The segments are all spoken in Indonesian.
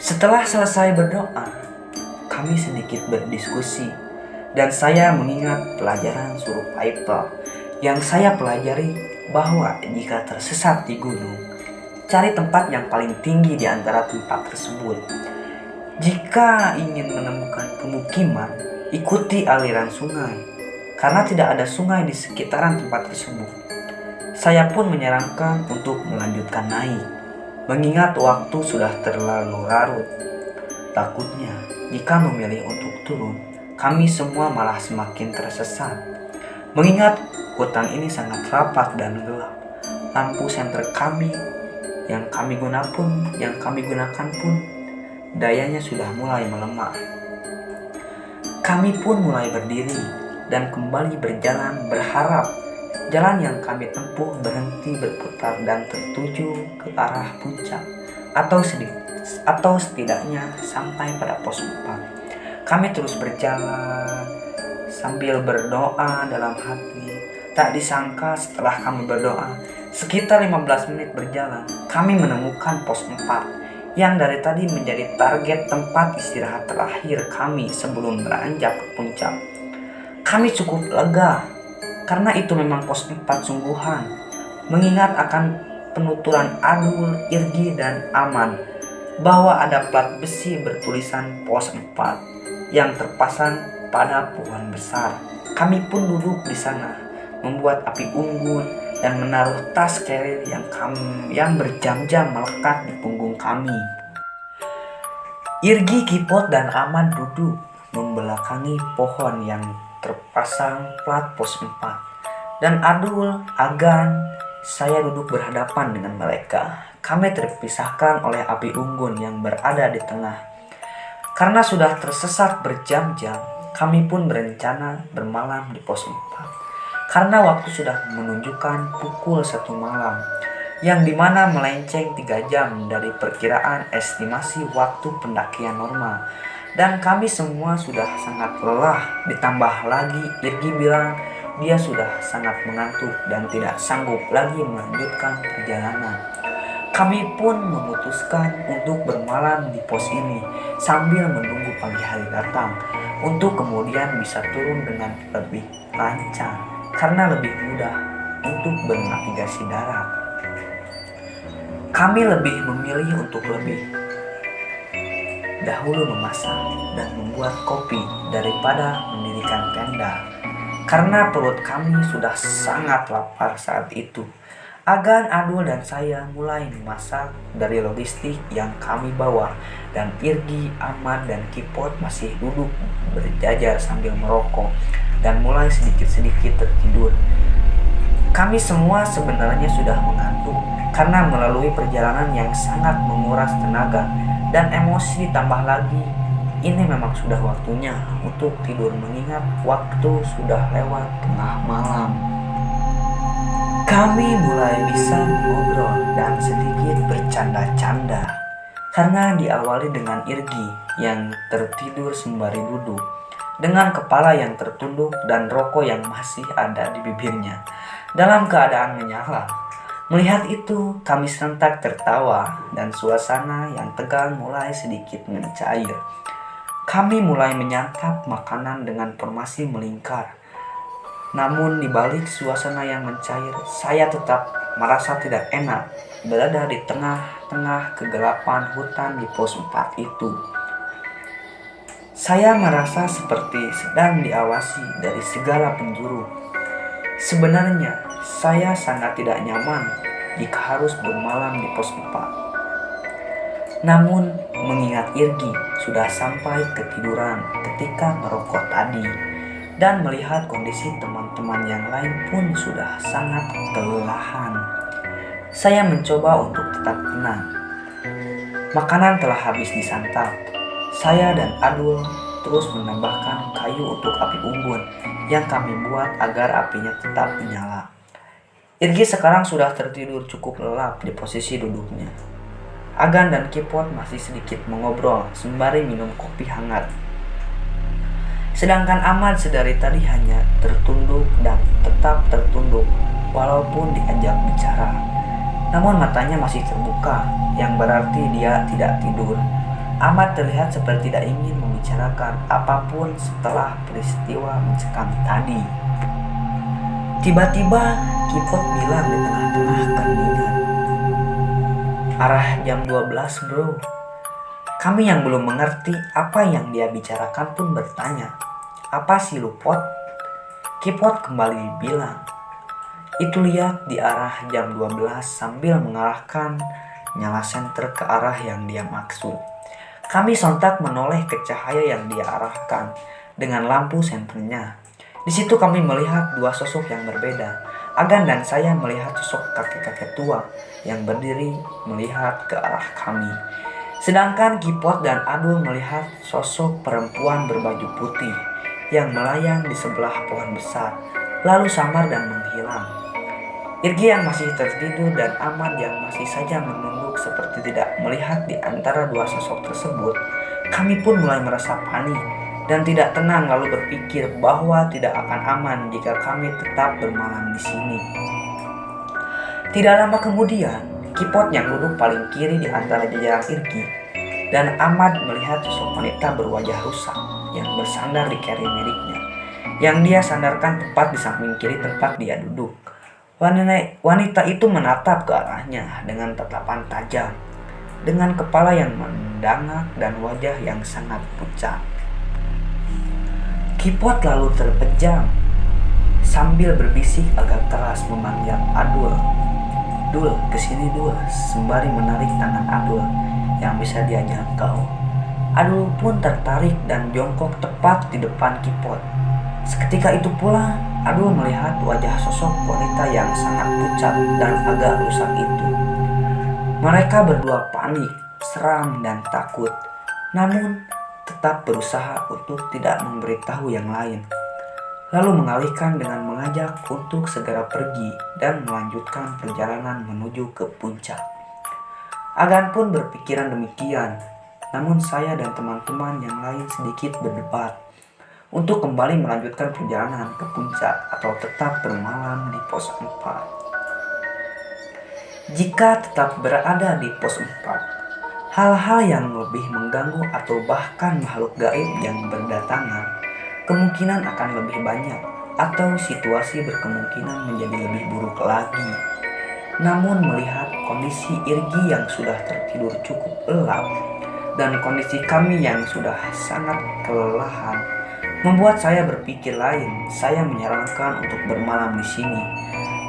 Setelah selesai berdoa, kami sedikit berdiskusi dan saya mengingat pelajaran survival yang saya pelajari bahwa jika tersesat di gunung, cari tempat yang paling tinggi di antara tempat tersebut. Jika ingin menemukan pemukiman, ikuti aliran sungai karena tidak ada sungai di sekitaran tempat tersebut. Saya pun menyarankan untuk melanjutkan naik, mengingat waktu sudah terlalu larut. Takutnya jika memilih untuk turun, kami semua malah semakin tersesat. Mengingat hutan ini sangat rapat dan gelap, lampu senter kami yang kami gunakan pun dayanya sudah mulai melemah. Kami pun mulai berdiri dan kembali berjalan, berharap jalan yang kami tempuh berhenti berputar dan tertuju ke arah puncak atau setidaknya sampai pada pos 4. Kami terus berjalan sambil berdoa dalam hati. Tak disangka setelah kami berdoa sekitar 15 menit berjalan, kami menemukan pos 4 yang dari tadi menjadi target tempat istirahat terakhir kami sebelum beranjak ke puncak. Kami cukup lega karena itu memang pos 4 sungguhan, mengingat akan penuturan Adul, Irgi, dan Aman bahwa ada plat besi bertulisan pos 4 yang terpasang pada pohon besar. Kami pun duduk di sana, membuat api unggun dan menaruh tas carrier yang berjam-jam melekat di punggung kami. Irgi, Kipot, dan Aman duduk membelakangi pohon yang terpasang plat pos 4. Dan Adul, Agan, saya duduk berhadapan dengan mereka. Kami terpisahkan oleh api unggun yang berada di tengah. Karena sudah tersesat berjam-jam, kami pun berencana bermalam di pos 4. Karena waktu sudah menunjukkan pukul 1 malam, yang dimana melenceng 3 jam dari perkiraan estimasi waktu pendakian normal. Dan kami semua sudah sangat lelah, ditambah lagi Irgi bilang dia sudah sangat mengantuk dan tidak sanggup lagi melanjutkan perjalanan. Kami pun memutuskan untuk bermalam di pos ini sambil menunggu pagi hari datang untuk kemudian bisa turun dengan lebih lancar karena lebih mudah untuk bernavigasi darat. Kami lebih memilih untuk lebih dahulu memasak dan membuat kopi daripada mendirikan tenda, karena perut kami sudah sangat lapar saat itu. Agan, Adul, dan saya mulai memasak dari logistik yang kami bawa, dan Irgi, Ahmad, dan Kipot masih duduk berjajar sambil merokok dan mulai sedikit-sedikit tertidur. Kami semua sebenarnya sudah mengantuk karena melalui perjalanan yang sangat menguras tenaga dan emosi, ditambah lagi ini memang sudah waktunya untuk tidur mengingat waktu sudah lewat tengah malam. Kami mulai bisa ngobrol dan sedikit bercanda-canda karena diawali dengan Irgi yang tertidur sembari duduk dengan kepala yang tertunduk dan rokok yang masih ada di bibirnya dalam keadaan menyala. Melihat itu, kami serentak tertawa dan suasana yang tegang mulai sedikit mencair. Kami mulai menyantap makanan dengan formasi melingkar. Namun di balik suasana yang mencair, saya tetap merasa tidak enak berada di tengah-tengah kegelapan hutan di pos 4 itu. Saya merasa seperti sedang diawasi dari segala penjuru. Sebenarnya, saya sangat tidak nyaman jika harus bermalam di pos 4. Namun, mengingat Irgi sudah sampai ketiduran ketika merokok tadi, dan melihat kondisi teman-teman yang lain pun sudah sangat kelelahan, saya mencoba untuk tetap tenang. Makanan telah habis disantap. Saya dan Adul terus menambahkan kayu untuk api unggun yang kami buat agar apinya tetap menyala. Irgi sekarang sudah tertidur cukup lelap di posisi duduknya. Agan dan Kipot masih sedikit mengobrol sembari minum kopi hangat. Sedangkan Ahmad sedari tadi hanya tertunduk dan tetap tertunduk walaupun diajak bicara. Namun matanya masih terbuka, yang berarti dia tidak tidur. Ahmad terlihat seperti tidak ingin membicarakan apapun setelah peristiwa mencekam tadi. Tiba-tiba Kipot bilang di tengah-tengah keheningan, "Arah jam 12 bro." Kami yang belum mengerti apa yang dia bicarakan pun bertanya, "Apa sih lu Pot?" Kipot kembali bilang, "Itu lihat di arah jam 12," sambil mengarahkan nyala senter ke arah yang dia maksud. Kami sontak menoleh ke cahaya yang dia arahkan dengan lampu senternya. Di situ kami melihat dua sosok yang berbeda. Agan dan saya melihat sosok kakek-kakek tua yang berdiri melihat ke arah kami. Sedangkan Kipot dan Adul melihat sosok perempuan berbaju putih yang melayang di sebelah pohon besar, lalu samar dan menghilang. Irgi yang masih tertidur dan Ahmad yang masih saja menunduk seperti tidak melihat di antara dua sosok tersebut. Kami pun mulai merasa panik dan tidak tenang, lalu berpikir bahwa tidak akan aman jika kami tetap bermalam di sini. Tidak lama kemudian, Kipot yang duduk paling kiri di antara jajaran Irgi dan Ahmad melihat sosok wanita berwajah rusak yang bersandar di kerry miliknya, yang dia sandarkan tepat di samping kiri tempat dia duduk. Wanita itu menatap ke arahnya dengan tatapan tajam, dengan kepala yang mendangak dan wajah yang sangat pucat. Kipot lalu terpejam sambil berbisik agak keras memanggil Adul. "Dul, kesini Dul," sembari menarik tangan Adul yang bisa dia jangkau. Adul pun tertarik dan jongkok tepat di depan Kipot. Seketika itu pula Adul melihat wajah sosok wanita yang sangat pucat dan agak rusak itu. Mereka berdua panik, seram dan takut, namun tetap berusaha untuk tidak memberitahu yang lain, lalu mengalihkan dengan mengajak untuk segera pergi dan melanjutkan perjalanan menuju ke puncak. Agan pun berpikiran demikian, namun saya dan teman-teman yang lain sedikit berdebat untuk kembali melanjutkan perjalanan ke puncak atau tetap bermalam di pos 4. Jika tetap berada di pos 4, hal-hal yang lebih mengganggu atau bahkan makhluk gaib yang berdatangan kemungkinan akan lebih banyak, atau situasi berkemungkinan menjadi lebih buruk lagi. Namun melihat kondisi Irgi yang sudah tertidur cukup lelap dan kondisi kami yang sudah sangat kelelahan, membuat saya berpikir lain. Saya menyarankan untuk bermalam di sini.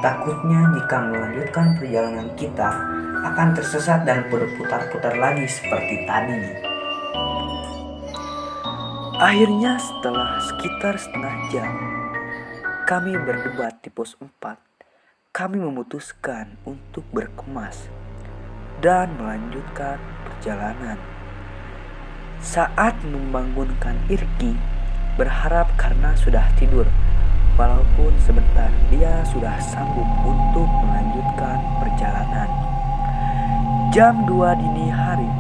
Takutnya jika melanjutkan perjalanan kita akan tersesat dan berputar-putar lagi seperti tadi. Akhirnya setelah sekitar setengah jam kami berdebat di pos 4, kami memutuskan untuk berkemas dan melanjutkan perjalanan. Saat membangunkan Irgi, berharap karena sudah tidur, walaupun sebentar dia sudah sanggup untuk melanjutkan perjalanan. Jam 2 dini hari,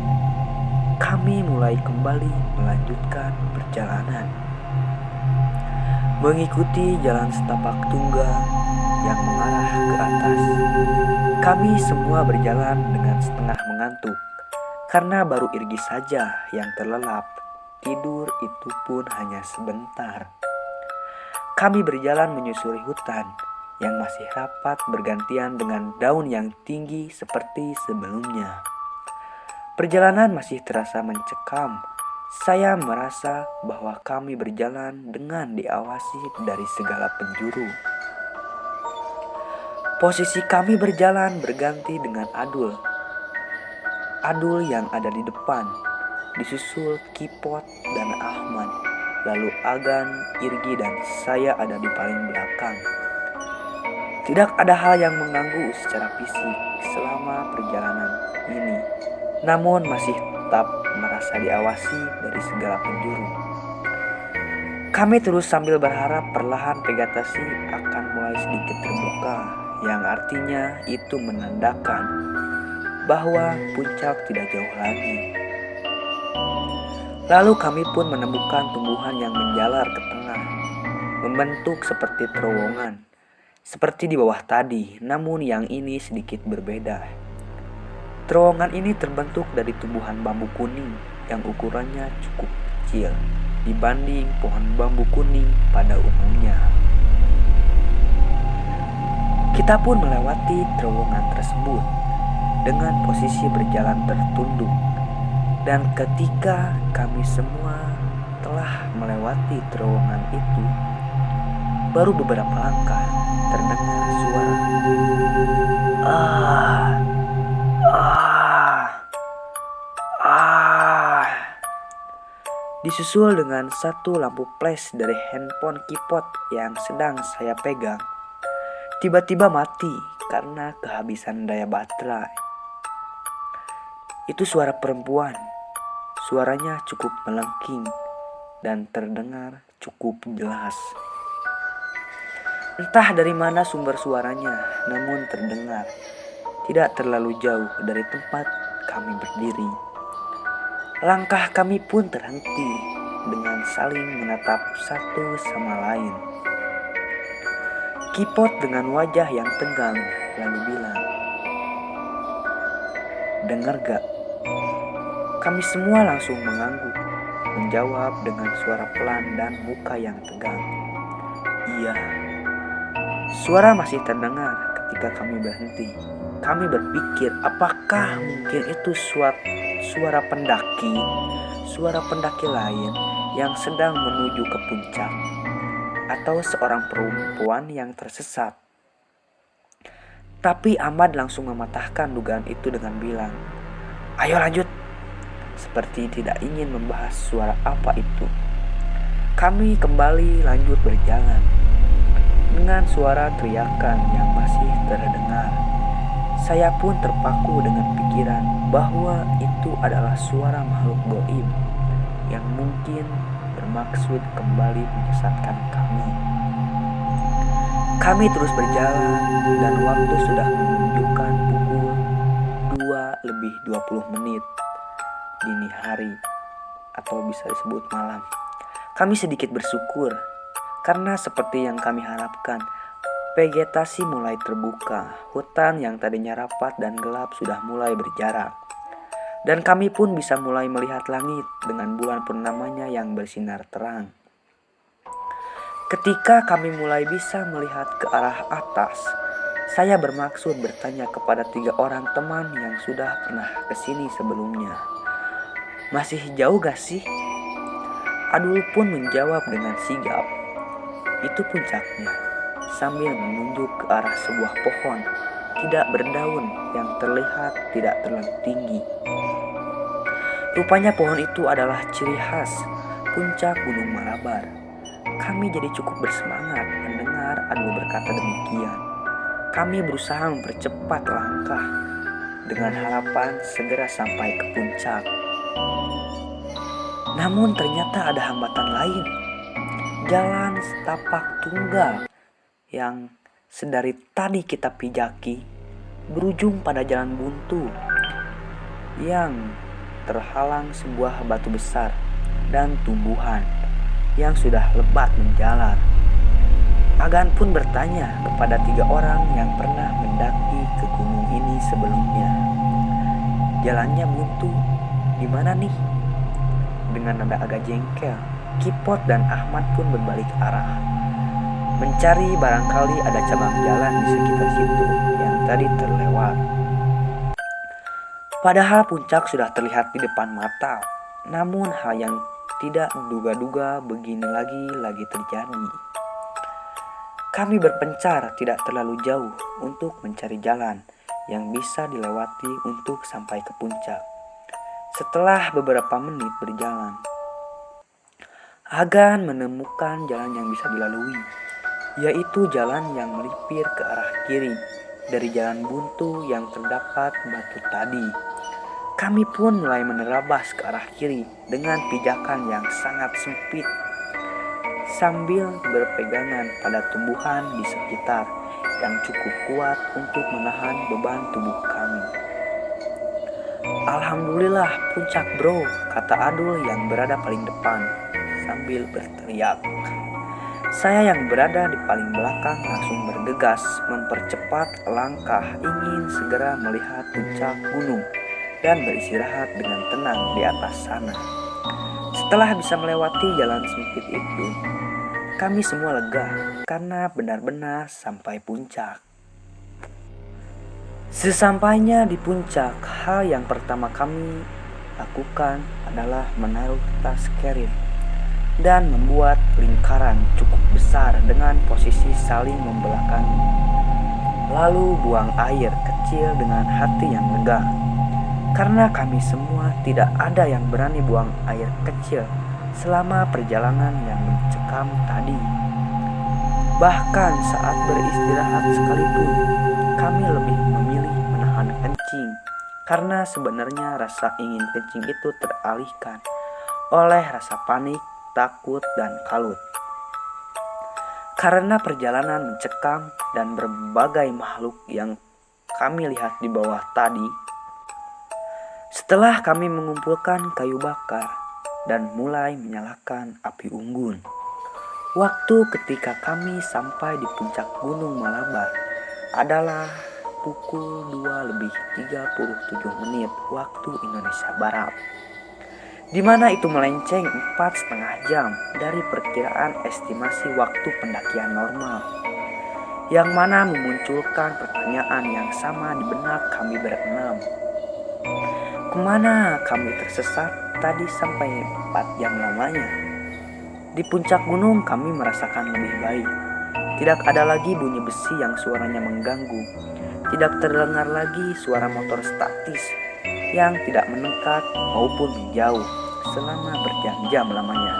kami mulai kembali melanjutkan perjalanan, mengikuti jalan setapak tunggal yang mengarah ke atas. Kami semua berjalan dengan setengah mengantuk, karena baru Irgi saja yang terlelap. Tidur itu pun hanya sebentar. Kami berjalan menyusuri hutan yang masih rapat bergantian dengan daun yang tinggi seperti sebelumnya. Perjalanan masih terasa mencekam. Saya merasa bahwa kami berjalan dengan diawasi dari segala penjuru. Posisi kami berjalan berganti dengan Adul. Adul yang ada di depan, disusul Kipot dan Ahmad, lalu Agan, Irgi dan saya ada di paling belakang. Tidak ada hal yang mengganggu secara fisik selama perjalanan ini, namun masih tetap merasa diawasi dari segala penjuru. Kami terus sambil berharap perlahan vegetasi akan mulai sedikit terbuka, yang artinya itu menandakan bahwa puncak tidak jauh lagi. Lalu kami pun menemukan tumbuhan yang menjalar ke tengah, membentuk seperti terowongan, seperti di bawah tadi, namun yang ini sedikit berbeda. Terowongan ini terbentuk dari tumbuhan bambu kuning yang ukurannya cukup kecil dibanding pohon bambu kuning pada umumnya. Kita pun melewati terowongan tersebut dengan posisi berjalan tertunduk, dan ketika kami semua telah melewati terowongan itu, baru beberapa langkah terdengar suara ah ah ah, disusul dengan satu lampu flash dari handphone keypad yang sedang saya pegang tiba-tiba mati karena kehabisan daya baterai. Itu suara perempuan. Suaranya cukup melengking dan terdengar cukup jelas. Entah dari mana sumber suaranya, namun terdengar tidak terlalu jauh dari tempat kami berdiri. Langkah kami pun terhenti dengan saling menatap satu sama lain. Kipot dengan wajah yang tegang lalu bilang, "Dengar gak?" Kami semua langsung mengangguk, menjawab dengan suara pelan dan muka yang tegang, "Iya." Suara masih terdengar ketika kami berhenti. Kami berpikir apakah mungkin itu suara pendaki lain yang sedang menuju ke puncak, atau seorang perempuan yang tersesat. Tapi Ahmad langsung mematahkan dugaan itu dengan bilang, "Ayo lanjut." Seperti tidak ingin membahas suara apa itu. Kami kembali lanjut berjalan dengan suara teriakan yang masih terdengar. Saya pun terpaku dengan pikiran bahwa itu adalah suara makhluk gaib yang mungkin bermaksud kembali menyesatkan kami. Kami terus berjalan dan waktu sudah menunjukkan pukul 2:20 dini hari atau bisa disebut malam. Kami sedikit bersyukur karena seperti yang kami harapkan, vegetasi mulai terbuka. Hutan yang tadinya rapat dan gelap sudah mulai berjarak. Dan kami pun bisa mulai melihat langit dengan bulan purnamanya yang bersinar terang. Ketika kami mulai bisa melihat ke arah atas, saya bermaksud bertanya kepada 3 orang teman yang sudah pernah kesini sebelumnya, "Masih jauh gak sih?" Adul pun menjawab dengan sigap, "Itu puncaknya," sambil menunjuk ke arah sebuah pohon tidak berdaun yang terlihat tidak terlalu tinggi. Rupanya pohon itu adalah ciri khas puncak Gunung Malabar. Kami jadi cukup bersemangat mendengar Adul berkata demikian. Kami berusaha mempercepat langkah dengan harapan segera sampai ke puncak. Namun ternyata ada hambatan lain. Jalan setapak tunggal yang sedari tadi kita pijaki berujung pada jalan buntu yang terhalang sebuah batu besar dan tumbuhan yang sudah lebat menjalar. Agan pun bertanya kepada 3 orang yang pernah mendaki ke gunung ini sebelumnya, "Jalannya buntu, gimana nih?" Dengan nada agak jengkel, Kipot dan Ahmad pun berbalik arah, mencari barangkali ada cabang jalan di sekitar situ yang tadi terlewat. Padahal puncak sudah terlihat di depan mata, namun hal yang tidak duga-duga begini lagi terjadi. Kami berpencar tidak terlalu jauh untuk mencari jalan yang bisa dilewati untuk sampai ke puncak. Setelah beberapa menit berjalan, Agan menemukan jalan yang bisa dilalui, yaitu jalan yang melipir ke arah kiri dari jalan buntu yang terdapat batu tadi. Kami pun mulai menerabas ke arah kiri dengan pijakan yang sangat sempit, sambil berpegangan pada tumbuhan di sekitar yang cukup kuat untuk menahan beban tubuh kami. "Alhamdulillah puncak bro," kata Adul yang berada paling depan sambil berteriak. Saya yang berada di paling belakang langsung bergegas mempercepat langkah ingin segera melihat puncak gunung dan beristirahat dengan tenang di atas sana. Setelah bisa melewati jalan sempit itu, kami semua lega karena benar-benar sampai puncak. Sesampainya di puncak, hal yang pertama kami lakukan adalah menaruh tas carrier dan membuat lingkaran cukup besar dengan posisi saling membelakangi. Lalu buang air kecil dengan hati yang lega, karena kami semua tidak ada yang berani buang air kecil selama perjalanan yang mencekam tadi. Bahkan saat beristirahat sekalipun, kami lebih memilih menahan kencing, karena sebenarnya rasa ingin kencing itu teralihkan oleh rasa panik, takut, dan kalut. Karena perjalanan mencekam dan berbagai makhluk yang kami lihat di bawah tadi, setelah kami mengumpulkan kayu bakar dan mulai menyalakan api unggun, waktu ketika kami sampai di puncak Gunung Malabar adalah pukul 2:37 waktu Indonesia Barat, di mana itu melenceng 4,5 jam dari perkiraan estimasi waktu pendakian normal, yang mana memunculkan pertanyaan yang sama di benak kami berenam. Kemana kami tersesat tadi sampai 4 jam lamanya? Di puncak gunung kami merasakan lebih baik. Tidak ada lagi bunyi besi yang suaranya mengganggu. Tidak terdengar lagi suara motor statis yang tidak mendekat maupun menjauh selama berjam-jam lamanya.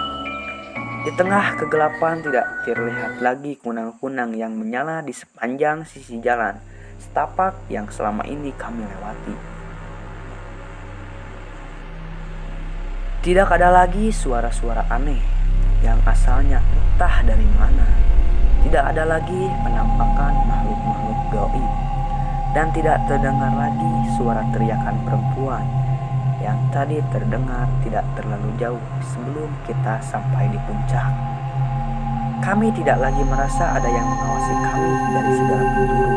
Di tengah kegelapan tidak terlihat lagi kunang-kunang yang menyala di sepanjang sisi jalan setapak yang selama ini kami lewati. Tidak ada lagi suara-suara aneh yang asalnya entah dari mana. Tidak ada lagi penampakan makhluk-makhluk gaib. Dan tidak terdengar lagi suara teriakan perempuan yang tadi terdengar tidak terlalu jauh sebelum kita sampai di puncak. Kami tidak lagi merasa ada yang mengawasi kami dari segala penjuru.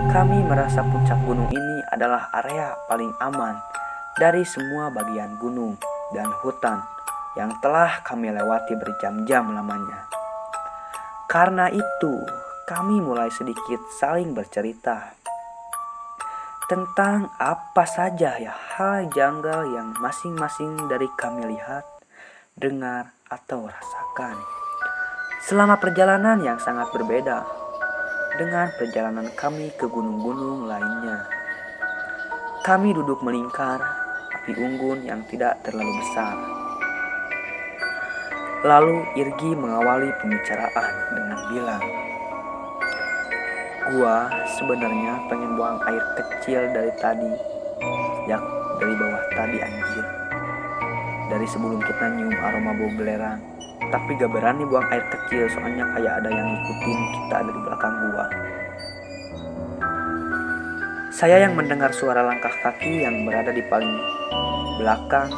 Kami merasa puncak gunung ini adalah area paling aman dari semua bagian gunung dan hutan yang telah kami lewati berjam-jam lamanya. Karena itu, kami mulai sedikit saling bercerita tentang apa saja ya hal janggal yang masing-masing dari kami lihat, dengar, atau rasakan selama perjalanan yang sangat berbeda dengan perjalanan kami ke gunung-gunung lainnya. Kami duduk melingkar api unggun yang tidak terlalu besar. Lalu Irgi mengawali pembicaraan dengan bilang, "Gua sebenarnya pengen buang air kecil dari tadi, sejak dari bawah tadi anjir. Dari sebelum kita nyium aroma bau belerang. Tapi gak berani buang air kecil soalnya kayak ada yang ngikutin kita dari belakang gua." Saya yang mendengar suara langkah kaki yang berada di paling belakang.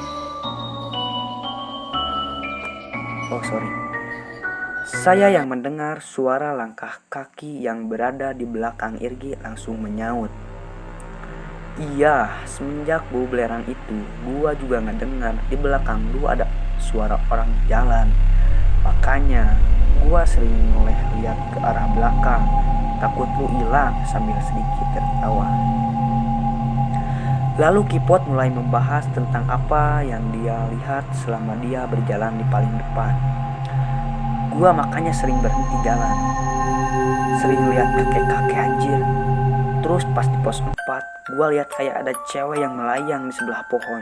Saya yang mendengar suara langkah kaki yang berada di belakang Irgi langsung menyaut, "Iya, semenjak bau belerang itu, gua juga ngedengar di belakang lu ada suara orang jalan. Makanya, gua sering noleh lihat ke arah belakang, takut lu hilang," sambil sedikit tertawa. Lalu Kipot mulai membahas tentang apa yang dia lihat selama dia berjalan di paling depan. Gua makanya sering berhenti jalan, sering lihat kakek-kakek anjir. Terus pas di pos 4, gua lihat kayak ada cewek yang melayang di sebelah pohon.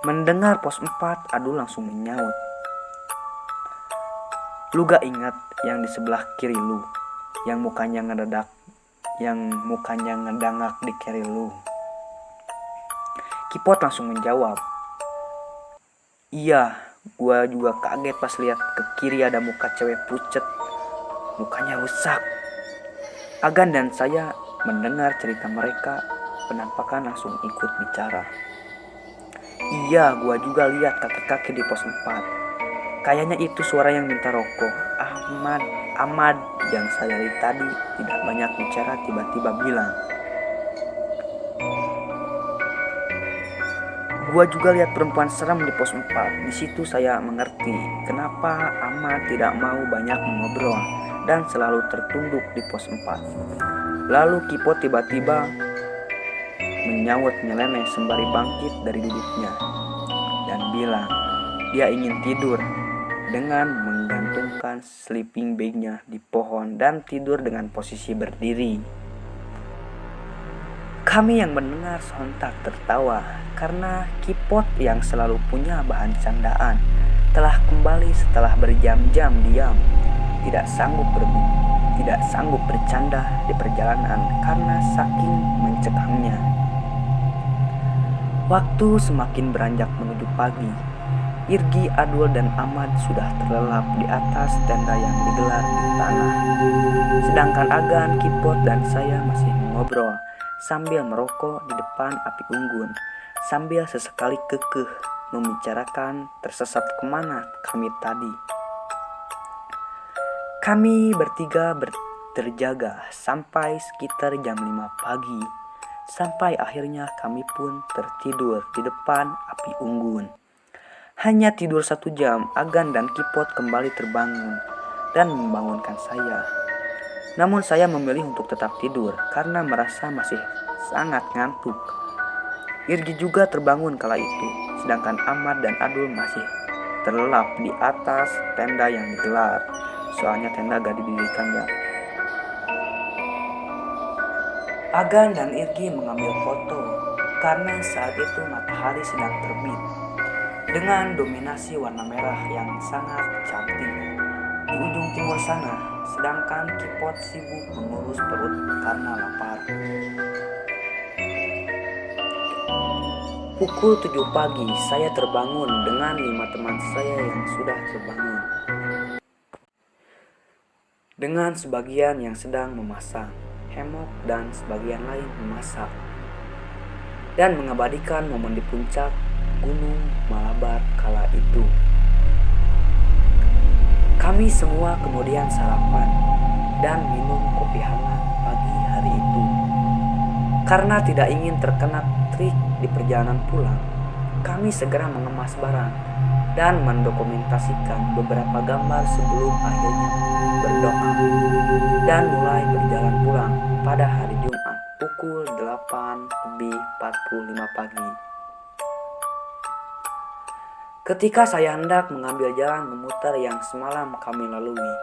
Mendengar pos 4, Adul langsung menyaut, "Lu gak ingat yang di sebelah kiri lu, yang mukanya ngedangak di kiri lu?" Kipot langsung menjawab, "Iya, gua juga kaget pas lihat ke kiri ada muka cewek pucet, mukanya rusak." Agan dan saya mendengar cerita mereka, penampakan langsung ikut bicara. "Iya, gua juga lihat kakek-kakek di pos 4. Kayaknya itu suara yang minta rokok. Ahmad yang saya lihat tadi tidak banyak bicara tiba-tiba bilang, "Gua juga lihat perempuan serem di pos 4. Di situ saya mengerti kenapa Ahmad tidak mau banyak mengobrol dan selalu tertunduk di pos 4. Lalu Kipot tiba-tiba menyaut nyeleneh sembari bangkit dari duduknya dan bilang dia ingin tidur dengan menggantungkan sleeping bagnya di pohon dan tidur dengan posisi berdiri. Kami yang mendengar sontak tertawa karena Kipot yang selalu punya bahan candaan telah kembali setelah berjam-jam diam, tidak sanggup bercanda di perjalanan karena saking mencekangnya. Waktu semakin beranjak menuju pagi. Irgi, Adul, dan Ahmad sudah terlelap di atas tenda yang digelar di tanah. Sedangkan Agan, Kipot, dan saya masih mengobrol sambil merokok di depan api unggun, sambil sesekali kekeh membicarakan tersesat kemana kami tadi. Kami bertiga terjaga sampai sekitar jam 5 pagi, sampai akhirnya kami pun tertidur di depan api unggun. Hanya tidur 1 jam, Agan dan Kipot kembali terbangun dan membangunkan saya. Namun saya memilih untuk tetap tidur karena merasa masih sangat ngantuk. Irgi juga terbangun kala itu, sedangkan Ahmad dan Adul masih terlelap di atas tenda yang digelar. Soalnya tenda gak didirikannya. Agan dan Irgi mengambil foto karena saat itu matahari sedang terbit dengan dominasi warna merah yang sangat cantik di ujung timur sana, sedangkan Kipot sibuk mengurus perut karena lapar. Pukul 7 pagi saya terbangun dengan 5 teman saya yang sudah terbangun, dengan sebagian yang sedang memasang hemok dan sebagian lain memasak dan mengabadikan momen di puncak Gunung Malabar kala itu. Kami semua kemudian sarapan dan minum kopi hangat pagi hari itu. Karena tidak ingin terkena trik di perjalanan pulang, kami segera mengemas barang dan mendokumentasikan beberapa gambar sebelum akhirnya berdoa dan mulai berjalan pulang pada hari Jumat pukul 8:45 pagi. Ketika saya hendak mengambil jalan memutar yang semalam kami lalui,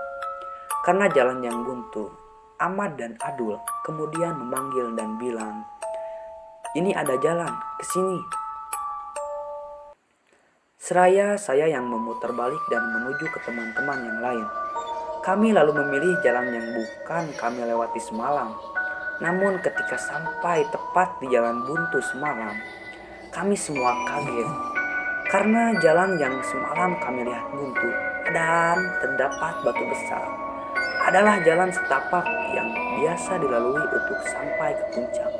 karena jalan yang buntu, Ahmad dan Adul kemudian memanggil dan bilang, "Ini ada jalan, ke sini." Seraya saya yang memutar balik dan menuju ke teman-teman yang lain. Kami lalu memilih jalan yang bukan kami lewati semalam. Namun ketika sampai tepat di jalan buntu semalam, kami semua kaget. Karena jalan yang semalam kami lihat buntu dan terdapat batu besar adalah jalan setapak yang biasa dilalui untuk sampai ke puncak.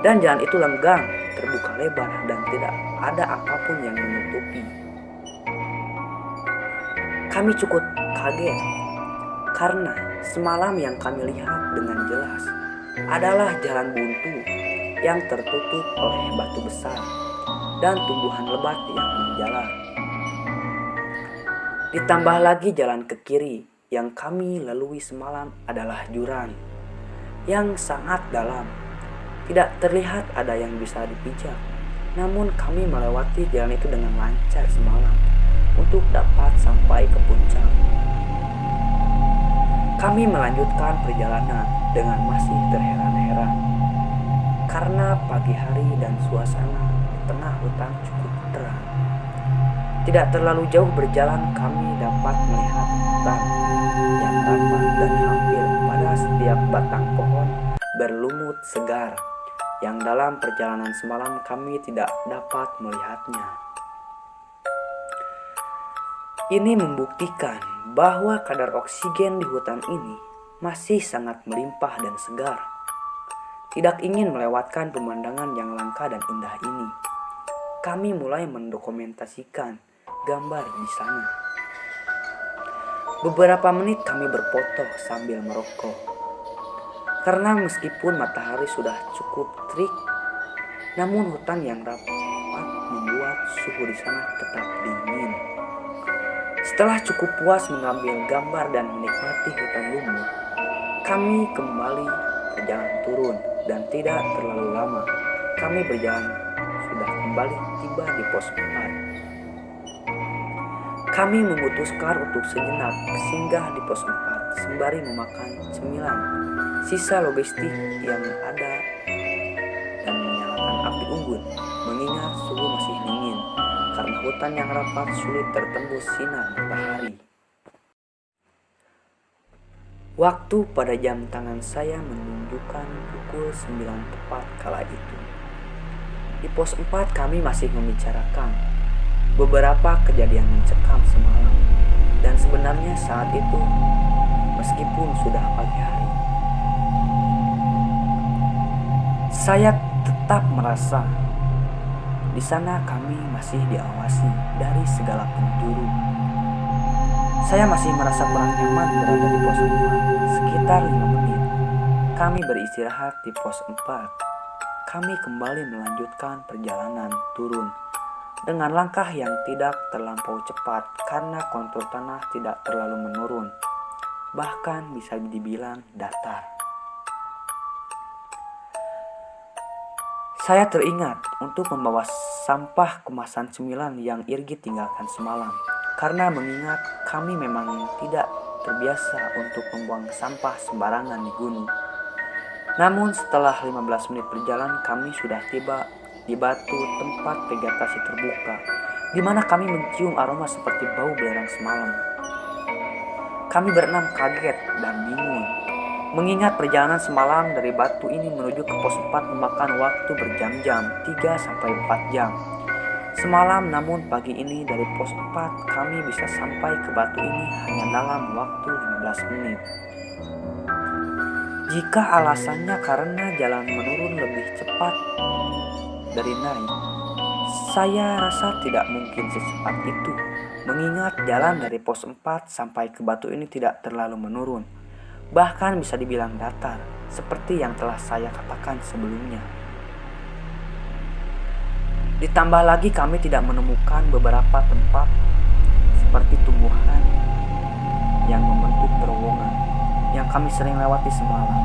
Dan jalan itu lenggang, terbuka lebar dan tidak ada apapun yang menutupi. Kami cukup kaget karena semalam yang kami lihat dengan jelas adalah jalan buntu yang tertutup oleh batu besar dan tumbuhan lebat yang menjalar. Ditambah lagi jalan ke kiri yang kami lalui semalam adalah jurang yang sangat dalam. Tidak terlihat ada yang bisa dipijak. Namun kami melewati jalan itu dengan lancar semalam untuk dapat sampai ke puncak. Kami melanjutkan perjalanan dengan masih terheran-heran karena pagi hari dan suasana tengah hutan cukup terang. Tidak terlalu jauh berjalan kami dapat melihat hutan yang tampak dan hampir pada setiap batang pohon berlumut segar yang dalam perjalanan semalam kami tidak dapat melihatnya. Ini membuktikan bahwa kadar oksigen di hutan ini masih sangat melimpah dan segar. Tidak ingin melewatkan pemandangan yang langka dan indah ini, kami mulai mendokumentasikan gambar di sana. Beberapa menit kami berfoto sambil merokok. Karena meskipun matahari sudah cukup terik, namun hutan yang rapat membuat suhu di sana tetap dingin. Setelah cukup puas mengambil gambar dan menikmati hutan lumut, kami kembali berjalan turun dan tidak terlalu lama. Kami berjalan sudah kembali tiba di pos 4. Kami memutuskan untuk sejenak singgah di pos 4 sembari memakan cemilan sisa logistik yang ada dan menyalakan api unggun, mengingat suhu masih dingin karena hutan yang rapat sulit tertembus sinar matahari. Waktu pada jam tangan saya menunjukkan pukul 9 tepat kala itu. Di pos 4 kami masih membicarakan beberapa kejadian mencekam semalam, dan sebenarnya saat itu meskipun sudah pagi hari, saya tetap merasa di sana kami masih diawasi dari segala penjuru. Saya masih merasa kurang nyaman berada di pos 4. Sekitar 5 menit kami beristirahat di pos 4. Kami kembali melanjutkan perjalanan turun dengan langkah yang tidak terlampau cepat karena kontur tanah tidak terlalu menurun, bahkan bisa dibilang datar. Saya teringat untuk membawa sampah kemasan cemilan yang Irgi tinggalkan semalam, karena mengingat kami memang tidak terbiasa untuk membuang sampah sembarangan di gunung. Namun setelah 15 menit berjalan, kami sudah tiba di batu tempat vegetasi terbuka, di mana kami mencium aroma seperti bau belerang semalam. Kami berenam kaget dan bingung, mengingat perjalanan semalam dari batu ini menuju ke pos 4 memakan waktu berjam-jam, 3-4 jam. Semalam, namun pagi ini dari pos 4 kami bisa sampai ke batu ini hanya dalam waktu 15 menit. Jika alasannya karena jalan menurun lebih cepat dari naik, saya rasa tidak mungkin secepat itu, mengingat jalan dari pos 4 sampai ke batu ini tidak terlalu menurun, bahkan bisa dibilang datar, seperti yang telah saya katakan sebelumnya. Ditambah lagi kami tidak menemukan beberapa tempat seperti tumbuhan yang membentuk terowongan yang kami sering lewati semalam.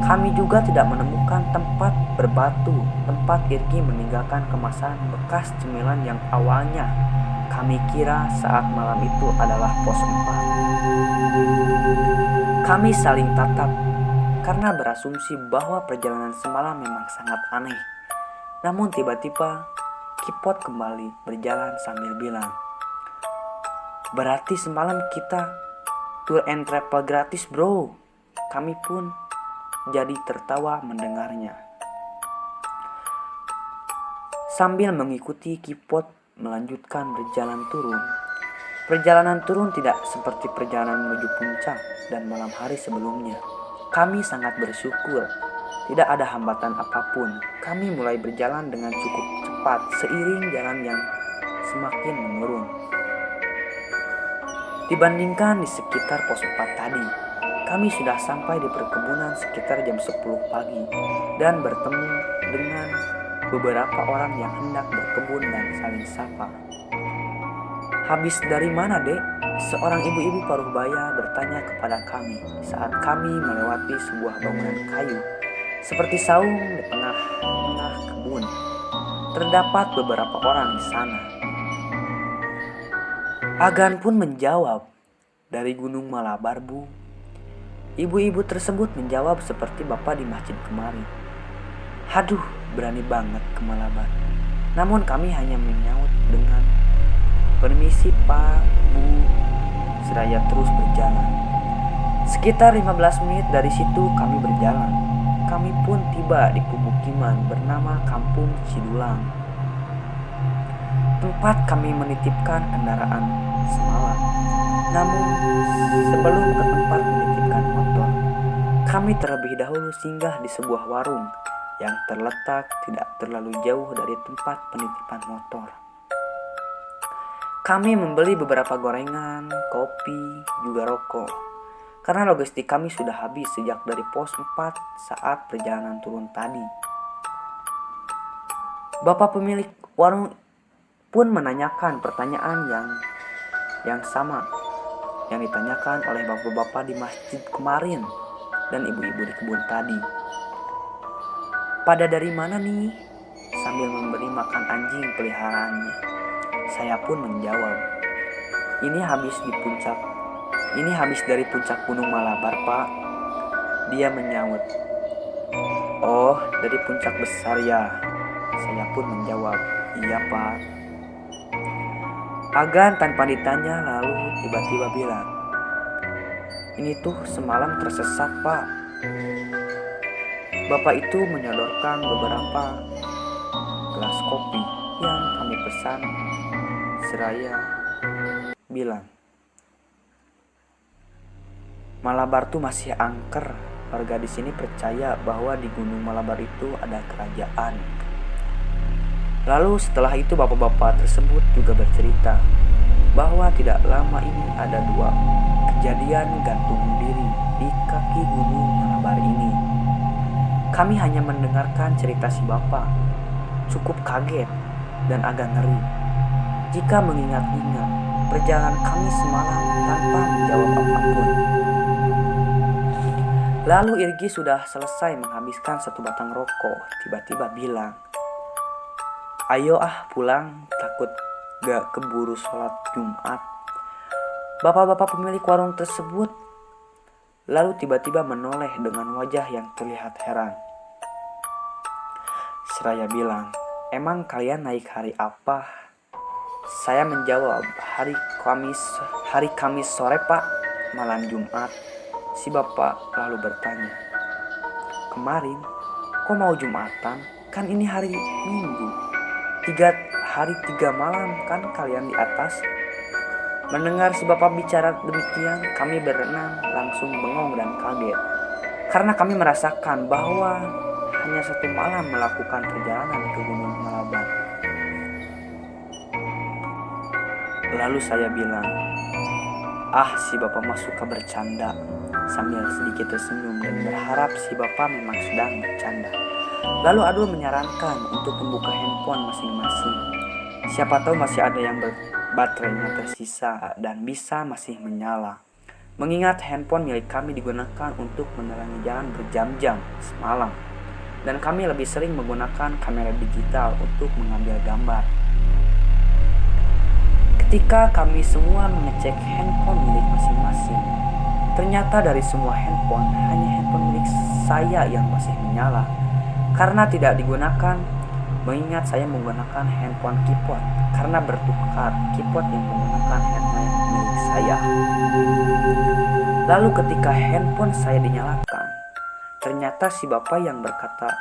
Kami juga tidak menemukan tempat berbatu, tempat Irgi meninggalkan kemasan bekas cemilan yang awalnya kami kira saat malam itu adalah pos 4. Kami saling tatap karena berasumsi bahwa perjalanan semalam memang sangat aneh. Namun tiba-tiba Kipot kembali berjalan sambil bilang, "Berarti semalam kita tour and travel gratis, bro." Kami pun jadi tertawa mendengarnya. Sambil mengikuti Kipot melanjutkan berjalan turun. Perjalanan turun tidak seperti perjalanan menuju puncak dan malam hari sebelumnya. Kami sangat bersyukur tidak ada hambatan apapun. Kami mulai berjalan dengan cukup cepat seiring jalan yang semakin menurun dibandingkan di sekitar pos 4 tadi. Kami sudah sampai di perkebunan sekitar jam 10 pagi dan bertemu dengan beberapa orang yang hendak berkebun dan saling sapa. "Habis dari mana, Dek?" Seorang ibu-ibu paruh baya bertanya kepada kami saat kami melewati sebuah bangunan kayu seperti saung di tengah-tengah kebun. Terdapat beberapa orang di sana. Agan pun menjawab, "Dari Gunung Malabar, Bu." Ibu-ibu tersebut menjawab seperti bapak di masjid kemarin. "Haduh, berani banget ke Malabar." Namun kami hanya menyaut dengan, "Permisi Pak, Bu," seraya terus berjalan. Sekitar 15 menit dari situ kami berjalan. Kami pun tiba di pemukiman bernama Kampung Cidulang, tempat kami menitipkan kendaraan semalam. Namun sebelum ke tempat menitipkan motor, kami terlebih dahulu singgah di sebuah warung yang terletak tidak terlalu jauh dari tempat penitipan motor. Kami membeli beberapa gorengan, kopi, juga rokok. Karena logistik kami sudah habis sejak dari pos 4 saat perjalanan turun tadi. Bapak pemilik warung pun menanyakan pertanyaan yang sama yang ditanyakan oleh bapak-bapak di masjid kemarin dan ibu-ibu di kebun tadi. Pada dari mana nih? Sambil memberi makan anjing peliharaannya. Saya pun menjawab, Ini habis dari puncak Gunung Malabar, Pak. Dia menyaut, Oh, dari puncak besar ya. Saya pun menjawab, Iya, Pak. Agan tanpa ditanya lalu tiba-tiba bilang, Ini tuh semalam tersesat, Pak. Bapak itu menyodorkan beberapa gelas kopi yang kami pesan seraya bilang, Malabar tuh masih angker. Warga di sini percaya bahwa di Gunung Malabar itu ada kerajaan. Lalu setelah itu bapak-bapak tersebut juga bercerita bahwa tidak lama ini ada 2 kejadian gantung diri di kaki Gunung Malabar ini. Kami hanya mendengarkan cerita si bapak, cukup kaget dan agak ngeri jika mengingat-ingat perjalanan kami semalam tanpa menjawab apapun. Lalu Irgi sudah selesai menghabiskan 1 batang rokok, tiba-tiba bilang, Ayo pulang, takut gak keburu sholat Jumat. Bapak-bapak pemilik warung tersebut lalu tiba-tiba menoleh dengan wajah yang terlihat heran. Seraya bilang, Emang kalian naik hari apa? Saya menjawab, hari Kamis sore, Pak, malam Jumat. Si bapak lalu bertanya, Kemarin, kok mau Jumatan? Kan ini hari Minggu. 3 hari 3 malam kan kalian di atas. Mendengar si bapak bicara demikian, kami berenam langsung bengong dan kaget. Karena kami merasakan bahwa hanya 1 malam melakukan perjalanan ke Gunung Malabar. Lalu saya bilang, si bapak mah suka bercanda, sambil sedikit tersenyum dan berharap si bapak memang sedang bercanda. Lalu Adul menyarankan untuk membuka handphone masing-masing. Siapa tahu masih ada yang baterainya tersisa dan bisa masih menyala. Mengingat handphone milik kami digunakan untuk menerangi jalan berjam-jam semalam, dan kami lebih sering menggunakan kamera digital untuk mengambil gambar. Ketika kami semua mengecek handphone milik masing-masing, ternyata dari semua handphone, hanya handphone milik saya yang masih menyala. Karena tidak digunakan, mengingat saya menggunakan handphone keypad, karena bertukar keypad yang menggunakan handphone milik saya. Lalu ketika handphone saya dinyalakan, ternyata si bapak yang berkata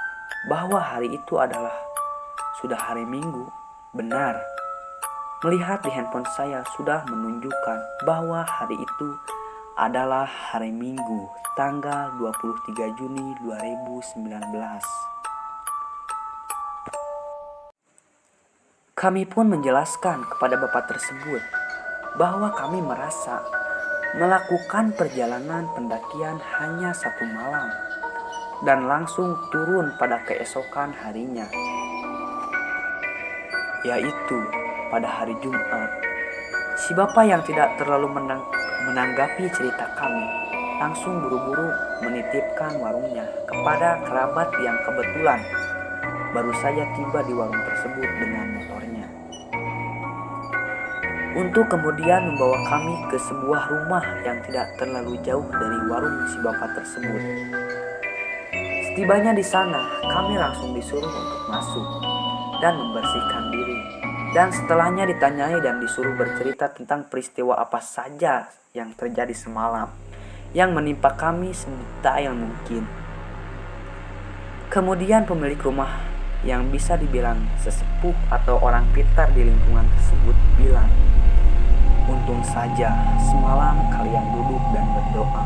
bahwa hari itu adalah sudah hari Minggu, benar. Melihat di handphone saya sudah menunjukkan bahwa hari itu adalah hari Minggu, tanggal 23 Juni 2019. Kami pun menjelaskan kepada bapak tersebut bahwa kami merasa melakukan perjalanan pendakian hanya 1 malam dan langsung turun pada keesokan harinya, yaitu pada hari Jumat. Si bapak yang tidak terlalu menanggapi cerita kami langsung buru-buru menitipkan warungnya kepada kerabat yang kebetulan baru saja tiba di warung tersebut dengan motornya, untuk kemudian membawa kami ke sebuah rumah yang tidak terlalu jauh dari warung si bapak tersebut. Setibanya di sana, kami langsung disuruh untuk masuk dan membersihkan diri. Dan setelahnya ditanyai dan disuruh bercerita tentang peristiwa apa saja yang terjadi semalam, yang menimpa kami sedetail mungkin. Kemudian pemilik rumah yang bisa dibilang sesepuh atau orang pintar di lingkungan tersebut bilang, Untung saja semalam kalian duduk dan berdoa.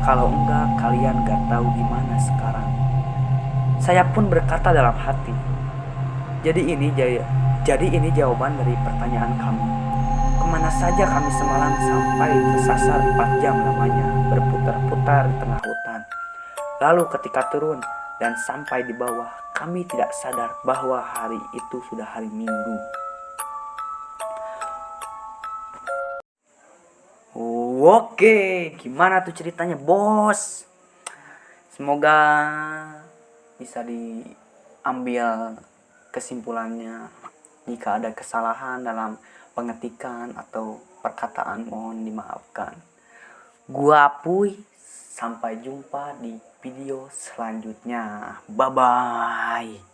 Kalau enggak, kalian gak tahu gimana sekarang. Saya pun berkata dalam hati, Jadi ini jawaban dari pertanyaan kamu. Kemana saja kami semalam sampai tersasar 4 jam lamanya berputar-putar di tengah hutan. Lalu ketika turun dan sampai di bawah, kami tidak sadar bahwa hari itu sudah hari Minggu. Oke, gimana tuh ceritanya, bos? Semoga bisa diambil kesimpulannya. Jika ada kesalahan dalam pengetikan atau perkataan, mohon dimaafkan. Gua Apuy, sampai jumpa di video selanjutnya. Bye bye.